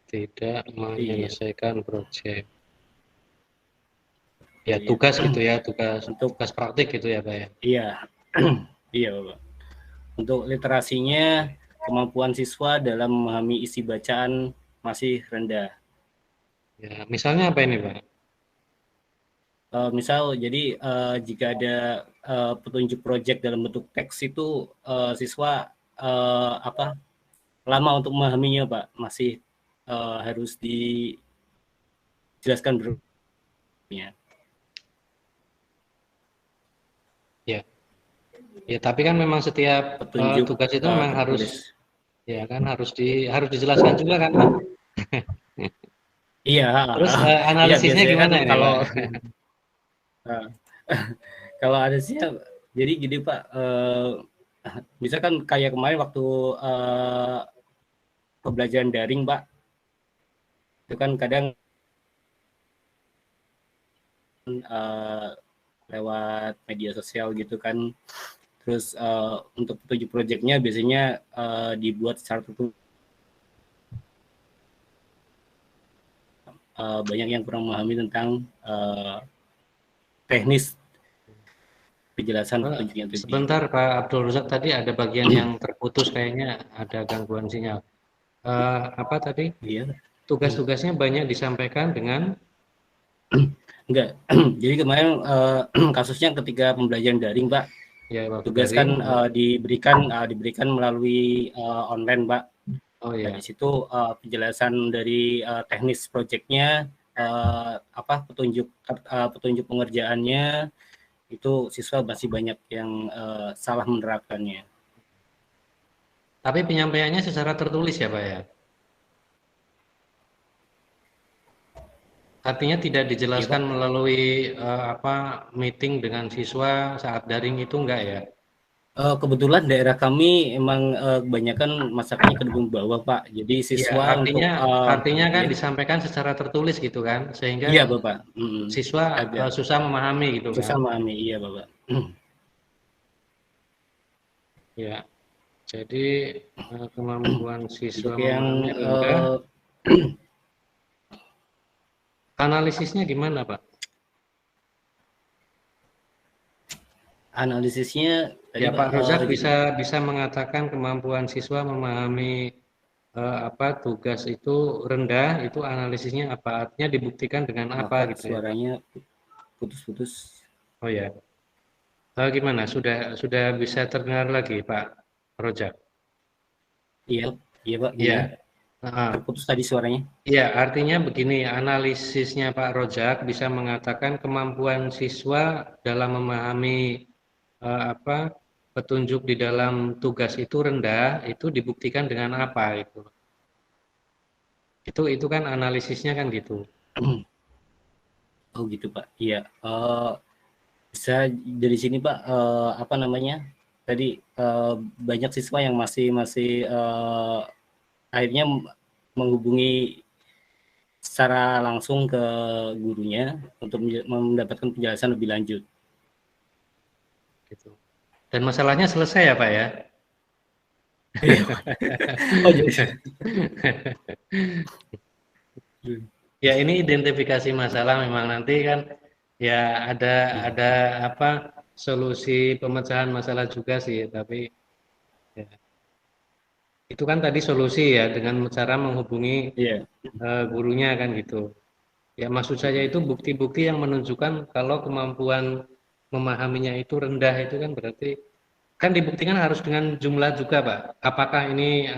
tidak menyelesaikan proyek. Ya tugas gitu ya, tugas praktik gitu ya Pak ya.
Iya, iya Bapak. Untuk literasinya, kemampuan siswa dalam memahami isi bacaan masih rendah.
Ya, misalnya apa ini Pak?
Misal, jadi jika ada petunjuk proyek dalam bentuk teks itu siswa lama untuk memahaminya Pak, masih harus dijelaskan berikutnya.
Ya, ya tapi kan memang setiap tugas itu memang harus ya kan harus dijelaskan juga kan Pak.
Iya.
Terus analisisnya
iya,
gimana
kan,
ini
kalau
Pak?
kalau ada sih, jadi gini Pak, misalkan kayak kemarin waktu pembelajaran daring Pak, itu kan kadang lewat media sosial gitu kan, terus untuk petunjuk proyeknya biasanya dibuat secara tertulis. Banyak yang kurang memahami tentang teknis penjelasan petunjuknya.
Sebentar Pak Abdul Razak, tadi ada bagian yang terputus kayaknya, ada gangguan sinyal. Apa tadi?
Iya.
Tugas-tugasnya banyak disampaikan dengan
enggak. Jadi kemarin kasusnya ketika pembelajaran daring Pak,
ya,
tugas
daring,
kan diberikan melalui online Pak.
Oh iya.
Di situ penjelasan dari teknis proyeknya, petunjuk pengerjaannya, itu siswa masih banyak yang salah menerapkannya.
Tapi penyampaiannya secara tertulis ya Pak ya? Artinya tidak dijelaskan ya, melalui meeting dengan siswa saat daring itu enggak ya?
Kebetulan daerah kami emang kebanyakan masyarakatnya kedukung bawah Pak. Jadi siswa
ya, artinya kan disampaikan secara tertulis gitu kan, sehingga
iya Bapak.
Siswa susah memahami gitu
susah
kan?
memahami, iya Bapak.
Ya, jadi kemampuan siswa
untuk yang
memahami rendah. Analisisnya gimana Pak?
Analisisnya
ya Pak Rozak bisa mengatakan kemampuan siswa memahami tugas itu rendah, itu analisisnya apa? Artinya dibuktikan dengan apa gitu ya?
Suaranya putus-putus.
Oh ya. Gimana? Sudah bisa terdengar lagi Pak Rozak?
Iya Pak.
Iya.
Terputus tadi suaranya.
Iya, artinya begini, analisisnya Pak Rozak bisa mengatakan kemampuan siswa dalam memahami petunjuk di dalam tugas itu rendah, itu dibuktikan dengan apa itu? Itu kan analisisnya kan gitu.
Oh gitu Pak. Iya. Bisa dari sini Pak, tadi banyak siswa yang masih akhirnya menghubungi secara langsung ke gurunya untuk mendapatkan penjelasan lebih lanjut.
Gitu. Dan masalahnya selesai ya Pak ya?
Oh, jadi.
Ya ini identifikasi masalah, memang nanti kan ya ada solusi pemecahan masalah juga sih, tapi ya. Itu kan tadi solusi ya, dengan cara menghubungi gurunya kan gitu. Ya maksud saya itu bukti-bukti yang menunjukkan kalau kemampuan memahaminya itu rendah, itu kan berarti kan dibuktikan harus dengan jumlah juga Pak. Apakah ini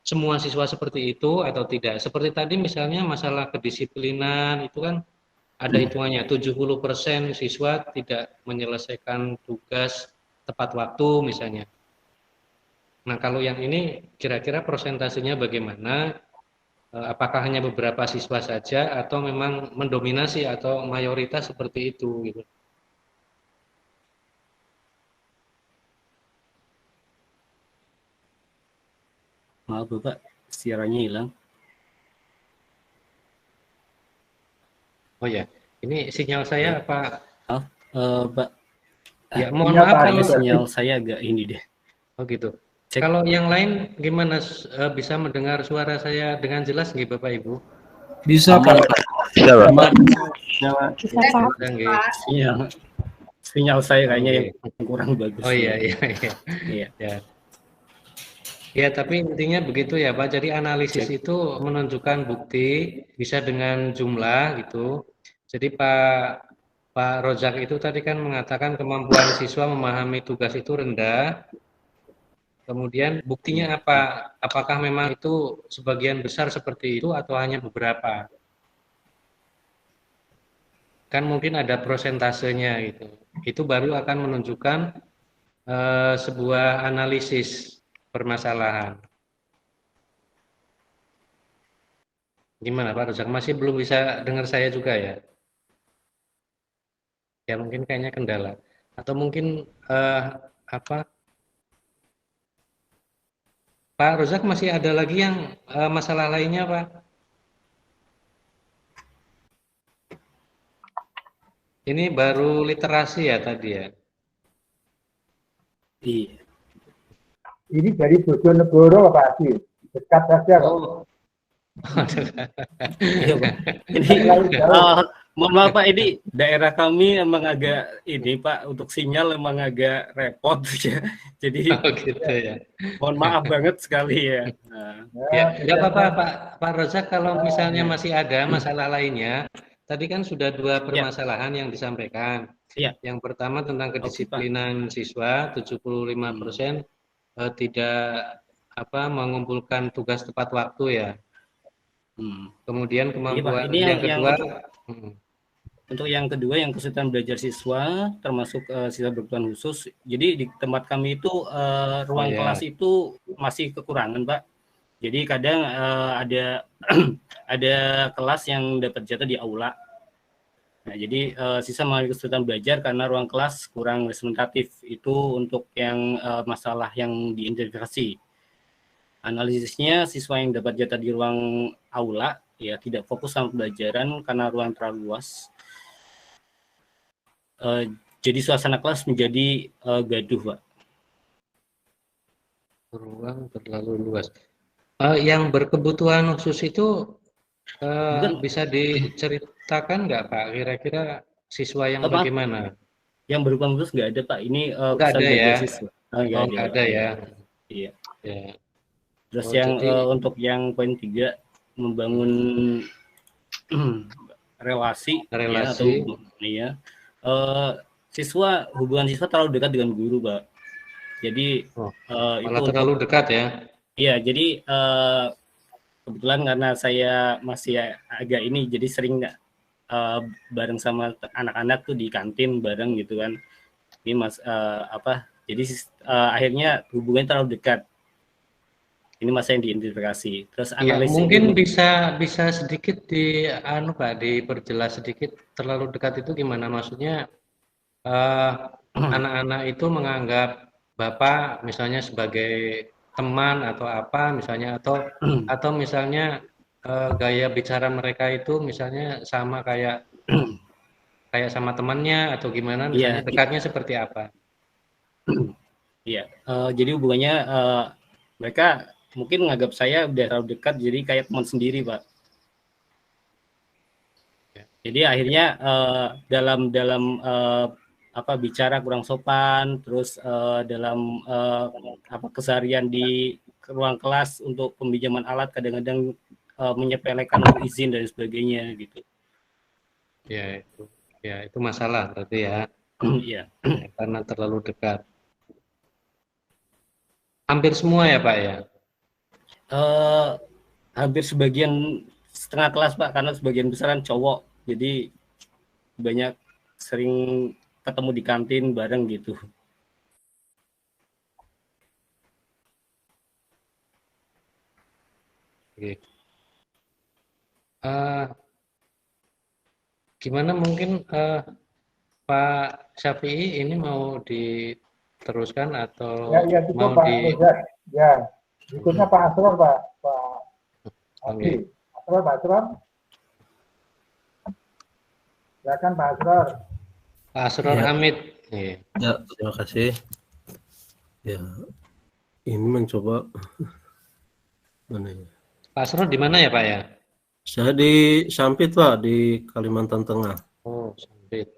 semua siswa seperti itu atau tidak? Seperti tadi misalnya masalah kedisiplinan itu kan ada hitungannya, 70% siswa tidak menyelesaikan tugas tepat waktu misalnya. Nah kalau yang ini kira-kira persentasenya bagaimana? Apakah hanya beberapa siswa saja atau memang mendominasi atau mayoritas seperti itu gitu?
Maaf Bapak, siarannya hilang.
Oh ya, ini sinyal saya apa?
Pak.
Ya, mohon
Iya,
maaf
Pak.
kalau
Sinyal saya agak ini deh.
oh gitu.
Cek.
Kalau yang lain gimana bisa mendengar suara saya dengan jelas nggih Bapak Ibu?
Bisa Pak.
Bisa, Pak.
Aman.
Bisa, Pak.
Bisa nggih.
Sinyal saya kayaknya yang kurang bagus.
Oh iya. Ya. Ya, tapi intinya begitu ya Pak. Jadi analisis itu menunjukkan bukti bisa dengan jumlah gitu. Jadi Pak Rojak itu tadi kan mengatakan kemampuan siswa memahami tugas itu rendah. Kemudian buktinya apa? Apakah memang itu sebagian besar seperti itu atau hanya beberapa? Kan mungkin ada prosentasenya gitu. Itu baru akan menunjukkan sebuah analisis permasalahan. Gimana Pak Rojak? Masih belum bisa dengar saya juga ya? Ya mungkin kayaknya kendala. Atau mungkin Pak Rozak masih ada lagi yang masalah lainnya Pak? Ini baru literasi ya tadi ya?
Iya.
Ini dari Bojonegoro Pak Adi. Dekat saja Pak.
Oh.
Iya Pak. Ini mohon maaf Pak, ini daerah kami emang agak ini Pak, untuk sinyal emang agak repot ya. Jadi
gitu ya.
Mohon maaf banget sekali ya.
Ya, nggak apa-apa Pak Rozak, kalau misalnya masih ada masalah lainnya, tadi kan sudah dua permasalahan yang disampaikan. Yang pertama tentang kedisiplinan siswa, 75% tidak mengumpulkan tugas tepat waktu ya. Kemudian kemampuan yang kedua.
Untuk yang kedua, yang kesulitan belajar siswa, termasuk siswa berkebutuhan khusus. Jadi di tempat kami itu ruang kelas itu masih kekurangan, Pak. Jadi kadang ada ada kelas yang dapat jatah di aula. Nah, jadi siswa mengalami kesulitan belajar karena ruang kelas kurang representatif. Itu untuk yang masalah yang diidentifikasi. Analisisnya, siswa yang dapat jatah di ruang aula ya tidak fokus sama pembelajaran karena ruang terlalu luas. Jadi suasana kelas menjadi gaduh, Pak.
Ruang terlalu luas. Yang berkebutuhan khusus itu bisa diceritakan nggak Pak? Kira-kira siswa yang bagaimana?
Yang berkebutuhan khusus nggak ada Pak. Ini
nggak ada ya?
Siswa.
Nggak ada ya?
Iya.
Ya.
Terus yang untuk yang poin 3, membangun relasi. Ya, siswa, hubungan siswa terlalu dekat dengan guru, Pak. Jadi
malah terlalu dekat ya?
Iya, jadi kebetulan karena saya masih agak ini, jadi sering bareng sama anak-anak tuh di kantin bareng gitu kan. Ini jadi akhirnya hubungannya terlalu dekat. Ini masa yang diidentifikasi. Terus analisis
mungkin bisa sedikit diperjelas sedikit, terlalu dekat itu gimana? Maksudnya anak-anak itu menganggap Bapak misalnya sebagai teman atau apa misalnya, atau misalnya gaya bicara mereka itu misalnya sama kayak sama temannya atau gimana, misalnya dekatnya seperti apa?
Iya, jadi hubungannya mereka mungkin menganggap saya udah terlalu dekat, jadi kayak teman sendiri, Pak. Jadi akhirnya dalam bicara kurang sopan, terus dalam keseharian di ruang kelas untuk peminjaman alat kadang-kadang menyepelekan izin dan sebagainya gitu.
Ya itu masalah berarti ya.
Iya.
Karena terlalu dekat. Hampir semua ya Pak ya?
Hampir setengah kelas Pak, karena sebagian besar kan cowok, jadi banyak sering ketemu di kantin bareng gitu.
Oke. Gimana mungkin Pak Syafi'i ini mau diteruskan atau
cukup, mau ya. Berikutnya Pak Asror, Pak Adi. Pak Asror. Silakan Pak Asror.
Pak Asror
Ya.
Hamid. Iya.
Ya, terima kasih. Ya, ini mencoba mana ya?
Pak Asror di mana ya Pak ya?
Saya di Sampit Pak, di Kalimantan Tengah.
Oh, Sampit.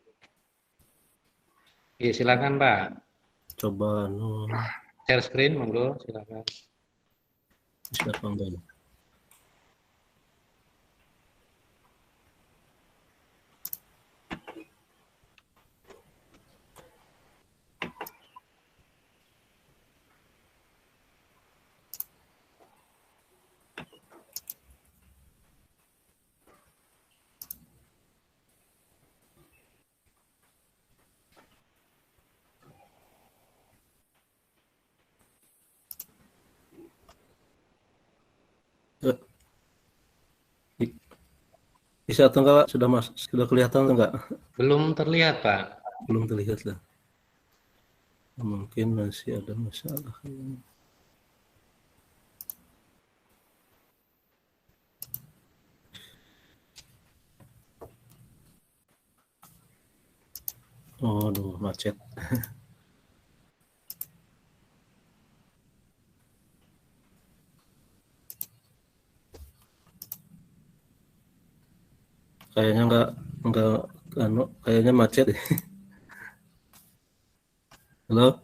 Oke, silakan Pak.
Coba
Share screen, monggo, silakan.
siapa enggak? Bisa atau enggak Pak? Sudah kelihatan atau enggak?
Belum terlihat Pak.
Belum terlihat lah. Mungkin masih ada masalah. Oh, aduh, macet. Kayaknya enggak kayaknya macet. Halo?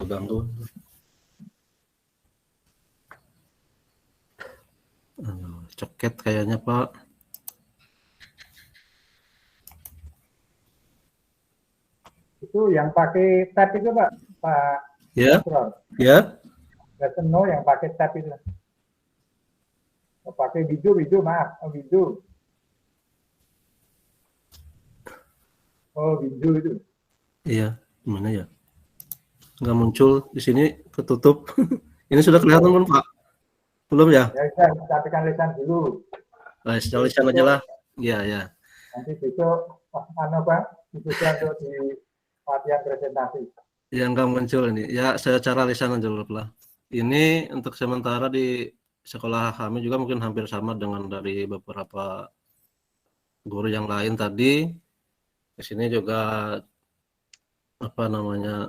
Ganggu. Coket kayaknya Pak.
Itu yang pakai tab itu Pak
Ya,
Asror.
ya.
Lesson no yang pakai tab itu. Oh, pakai video, maaf. Oh, video. Oh, video itu.
Iya, gimana ya? Nggak muncul di sini, ketutup. Ini sudah kelihatan belum Pak? Belum ya?
Ya, kita tekan lisan dulu.
Nah, lisan aja lah. Iya, ya.
Nanti besok Pak, itu untuk di latihan presentasi.
Ya, nggak muncul ini. Ya, saya cara lisan aja dulu lah. Ini untuk sementara di sekolah kami juga mungkin hampir sama dengan dari beberapa guru yang lain tadi. Di sini juga apa namanya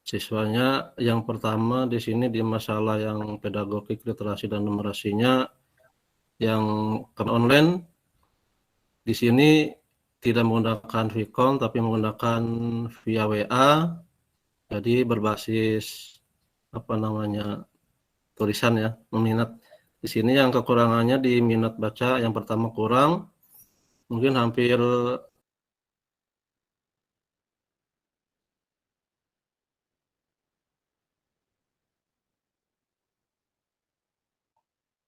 siswanya yang pertama di sini di masalah yang pedagogik, literasi dan numerasinya yang kan online di sini tidak menggunakan Vicon tapi menggunakan via WA, jadi berbasis apa namanya tulisan ya, meminat. Di sini yang kekurangannya di minat baca yang pertama kurang, mungkin hampir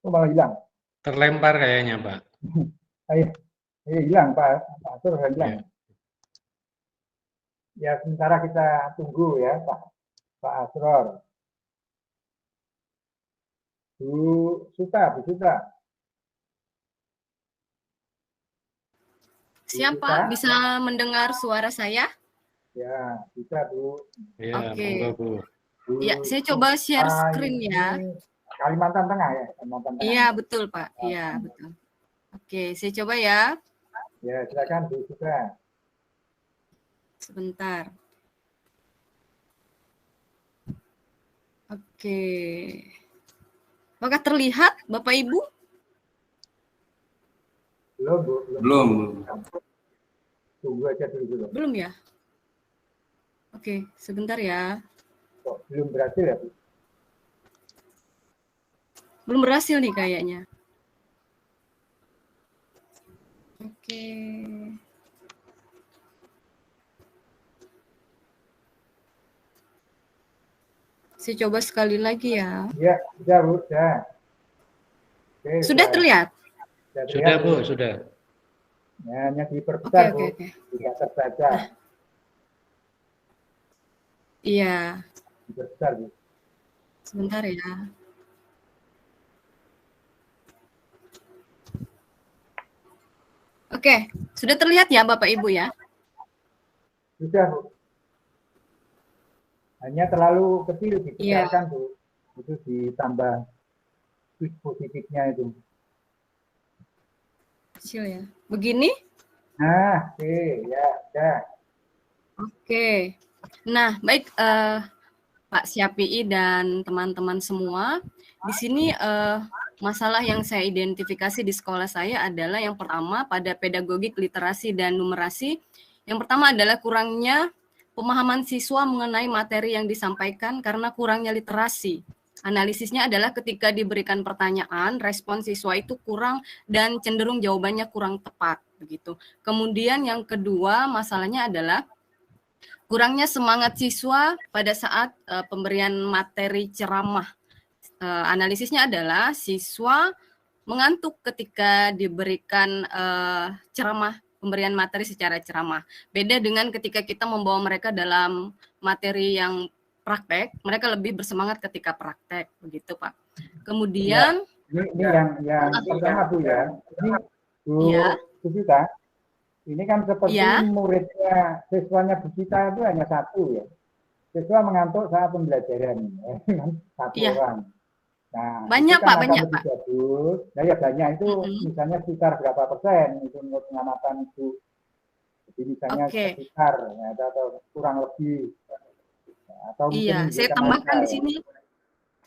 malah hilang.
Terlempar kayaknya Pak.
Hilang Pak Asror, hilang. Ya, sementara kita tunggu ya Pak Asror. Bu Suta.
Siap Pak, bisa mendengar suara saya?
Ya, bisa Bu.
Ya,
Oke.
monggo Bu.
Ya, saya coba share screen ya.
Kalimantan Tengah ya, Kalimantan Tengah.
Iya, betul Pak. Iya, betul. Oke, saya coba ya.
Ya, silakan Bu Suta.
Sebentar. Oke. Apakah terlihat Bapak Ibu?
Belum, Bu.
Belum.
Tunggu aja dulu.
Belum ya? Oke, sebentar ya.
Kok belum berhasil ya, Bu?
Belum berhasil nih kayaknya. Oke. Saya coba sekali lagi ya.
Ya, sudah Bu, sudah. Oke,
Sudah terlihat?
Sudah Bu, sudah.
Ya, hanya diperbesar Bu,
Oke.
tidak terbaca.
Iya.
Diperbesar Bu.
Sebentar ya. Oke, sudah terlihat ya Bapak Ibu ya?
Sudah Bu. Hanya terlalu kecil dibesarkan Bu. Itu ditambah switch positifnya itu.
kecil ya. Begini?
Nah, oke, ya.
Oke. Nah, baik Pak Syafii dan teman-teman semua. Di sini masalah yang saya identifikasi di sekolah saya adalah yang pertama pada pedagogik literasi dan numerasi. Yang pertama adalah kurangnya pemahaman siswa mengenai materi yang disampaikan karena kurangnya literasi. Analisisnya adalah ketika diberikan pertanyaan, respon siswa itu kurang dan cenderung jawabannya kurang tepat begitu. Kemudian yang kedua masalahnya adalah kurangnya semangat siswa pada saat pemberian materi ceramah. Analisisnya adalah siswa mengantuk ketika diberikan ceramah, pemberian materi secara ceramah. Beda dengan ketika kita membawa mereka dalam materi yang praktek, mereka lebih bersemangat ketika praktek, begitu Pak. Kemudian
ini yang pertama Bu ya. Ini Bu Sita, ini kan seperti muridnya, siswanya Bu Sita itu hanya satu ya. Siswa mengantuk saat pembelajaran, satu orang. Nah,
banyak
kan
Pak, banyak Pak.
Bagus. Nah, ya banyak itu misalnya sekitar berapa persen itu menurut pengamatan Ibu. Jadi misalnya sekitar ya, atau kurang lebih. Atau
iya, saya tambahkan di sini.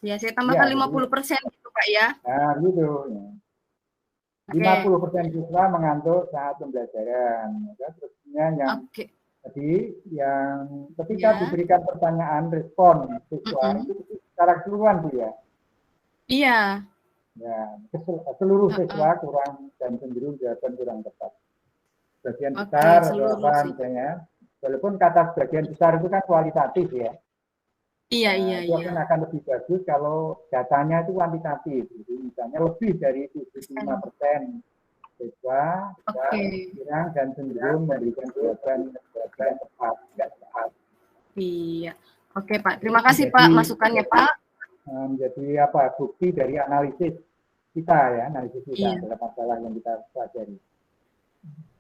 Ya, saya tambahkan 50% gitu Pak ya.
Nah, gitu. 50% siswa mengantuk saat pembelajaran. Ya, terusnya yang tadi yang ketika diberikan pertanyaan respon siswa itu secara keseluruhan Bu ya.
Iya.
Ya, seluruh siswa kurang dan cenderung jawaban kurang tepat. Sebagian besar atau apa misalnya. Walaupun kata sebagian besar itu kan kualitatif ya.
Iya.
Itu akan lebih bagus kalau datanya itu kuantitatif. Jadi misalnya lebih dari 75% siswa kurang dan cenderung memberikan jawaban tepat.
Iya. Oke Pak, terima kasih Pak masukannya Pak.
Menjadi apa bukti dari analisis kita ya, analisis kita dalam masalah yang kita pelajari.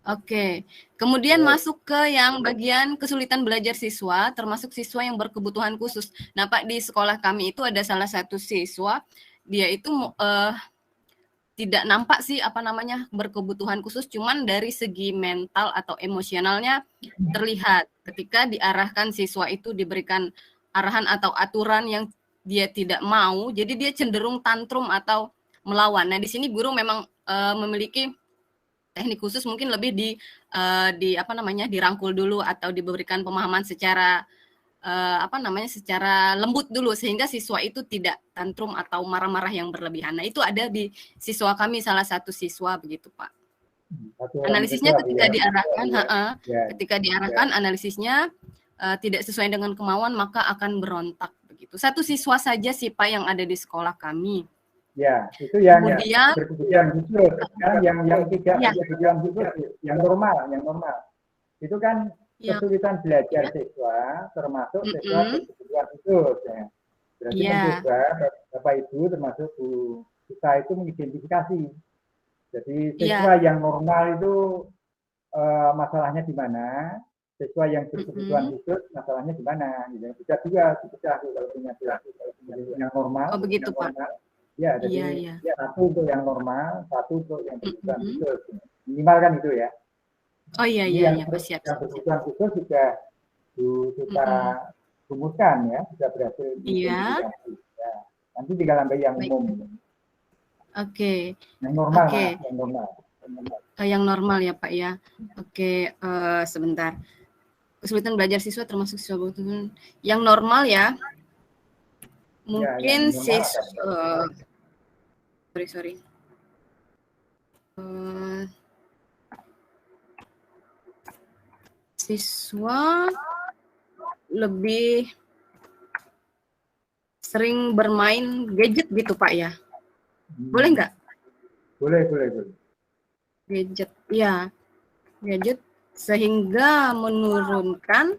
Oke, kemudian masuk ke yang bagian kesulitan belajar siswa, termasuk siswa yang berkebutuhan khusus. Nah Pak, di sekolah kami itu ada salah satu siswa, dia itu tidak nampak sih berkebutuhan khusus, cuman dari segi mental atau emosionalnya terlihat ketika diarahkan siswa itu diberikan arahan atau aturan yang dia tidak mau, jadi dia cenderung tantrum atau melawan. Nah di sini guru memang memiliki teknik khusus, mungkin lebih dirangkul dulu atau diberikan pemahaman secara secara lembut dulu sehingga siswa itu tidak tantrum atau marah-marah yang berlebihan. Nah itu ada di siswa kami, salah satu siswa begitu Pak. Analisisnya ketika diarahkan, ketika diarahkan analisisnya tidak sesuai dengan kemauan maka akan berontak begitu. Satu siswa saja sih Pak yang ada di sekolah kami.
Ya, itu yang berkebutuhan khusus. Sekarang yang tidak berkebutuhan khusus, yang normal. Itu kan kesulitan belajar siswa, termasuk siswa berkebutuhan khusus. Ya. Berarti siswa, Bapak Ibu, termasuk Bu kita itu mengidentifikasi. Jadi siswa yang normal itu masalahnya di mana? Siswa yang berkebutuhan khusus masalahnya di mana? Bisa juga kalau punya yang normal.
Oh begitu Pak.
Ya, jadi satu untuk yang normal, satu untuk yang berkebutuhan khusus. Minimal kan itu ya.
Oh iya, Pak, siap.
Yang berkebutuhan khusus juga kita rumuskan ya, sudah berhasil.
Iya.
Ya. Nanti tinggal ambil yang umum.
Oke.
Yang normal, yang normal.
Yang normal ya Pak ya. Oke, sebentar. Kesulitan belajar siswa termasuk siswa berkebutuhan yang normal ya. Mungkin siswa sorry. Siswa lebih sering bermain gadget gitu Pak ya. Boleh nggak?
Boleh.
Gadget, ya. Gadget sehingga menurunkan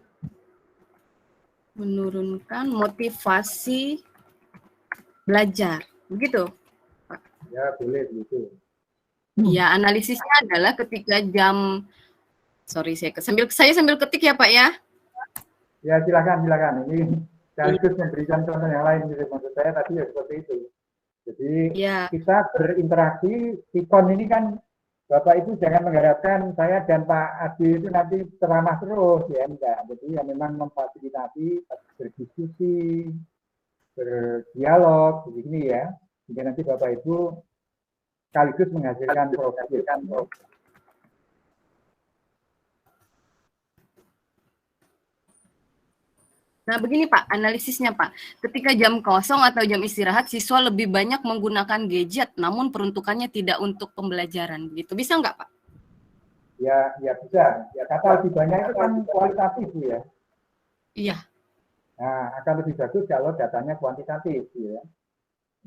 motivasi belajar. Begitu, Pak?
Ya, boleh begitu.
Ya, analisisnya adalah ketika jam saya sambil ketik ya, Pak ya.
Ya, silakan. Ini sekaligus memberikan contoh yang lain gitu. Maksud saya tadi ya seperti itu. Jadi kita berinteraksi, Sikon ini kan Bapak Ibu jangan mengharapkan saya dan Pak Adi itu nanti ceramah terus, ya enggak. Jadi ya memang memfasilitasi, berdiskusi, berdialog, begini ya. Sehingga nanti Bapak Ibu sekaligus menghasilkan produk.
Nah, begini Pak, analisisnya Pak. Ketika jam kosong atau jam istirahat, siswa lebih banyak menggunakan gadget, namun peruntukannya tidak untuk pembelajaran. Begitu, bisa nggak Pak?
Ya, ya bisa. Ya kata lebih banyak itu kan kualitatif ya.
Iya.
Nah, akan lebih bagus kalau datanya kuantitatif ya.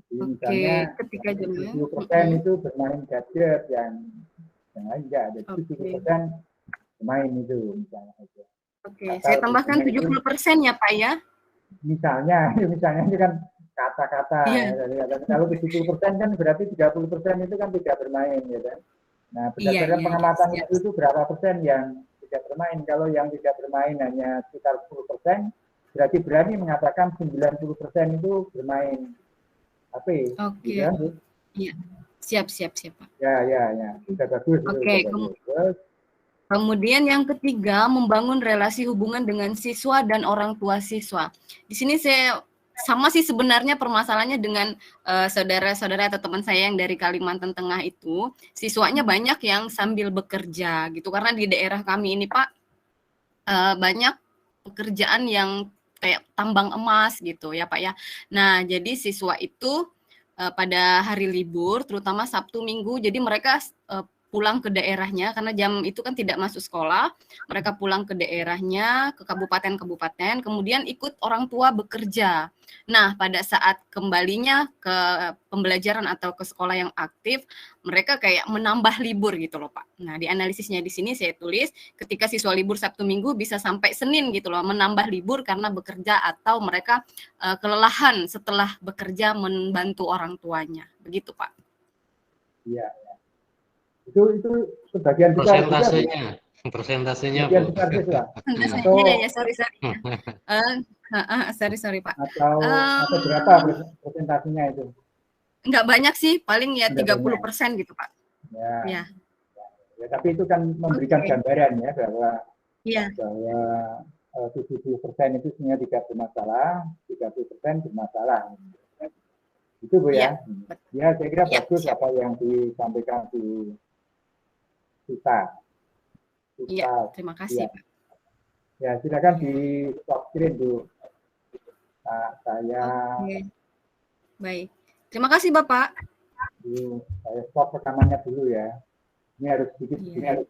Jadi misalnya
ketika jamnya
70% itu bermain gadget, yang lain enggak. Jadi 70% bermain itu misalnya aja.
Saya tambahkan 70% ya Pak ya.
Misalnya itu kan kata-kata. Ya. Kalau 70% kan berarti 30% itu kan tidak bermain ya kan. Nah, berdasarkan pengamatan itu berapa persen yang tidak bermain. Kalau yang tidak bermain hanya sekitar 10%, berarti berani mengatakan 90% itu bermain HP.
Oke. Iya. Siap Pak.
Ya. Sudah bagus.
Oke. Kemudian yang ketiga, membangun relasi hubungan dengan siswa dan orang tua siswa. Di sini saya sama sih sebenarnya permasalahannya dengan saudara-saudara atau teman saya yang dari Kalimantan Tengah itu, siswanya banyak yang sambil bekerja gitu. Karena di daerah kami ini Pak, banyak pekerjaan yang kayak tambang emas gitu ya Pak ya. Nah, jadi siswa itu pada hari libur, terutama Sabtu Minggu, jadi mereka pulang ke daerahnya karena jam itu kan tidak masuk sekolah, mereka pulang ke daerahnya, ke kabupaten-kabupaten, kemudian ikut orang tua bekerja. Nah, pada saat kembalinya ke pembelajaran atau ke sekolah yang aktif, mereka kayak menambah libur gitu loh Pak. Nah, di analisisnya di sini saya tulis ketika siswa libur Sabtu Minggu bisa sampai Senin gitu loh, menambah libur karena bekerja atau mereka kelelahan setelah bekerja membantu orang tuanya. Begitu Pak.
Iya. Itu sebagian besar
persentasenya
Bu.
Persentasenya ya, sorry Pak.
Atau berapa persentasenya itu?
Enggak banyak sih, paling ya 30% gitu Pak.
Ya, tapi itu kan memberikan gambaran ya bahwa 70% itu sebenarnya tidak bermasalah, 30% bermasalah. Itu Bu ya. Ya, saya kira bagus apa yang disampaikan di kita.
Iya, terima kasih Pak.
Ya, silakan di stop screen Bu. Saya.
Baik. Terima kasih Bapak.
Saya stop rekamannya dulu ya. Ini harus sedikit.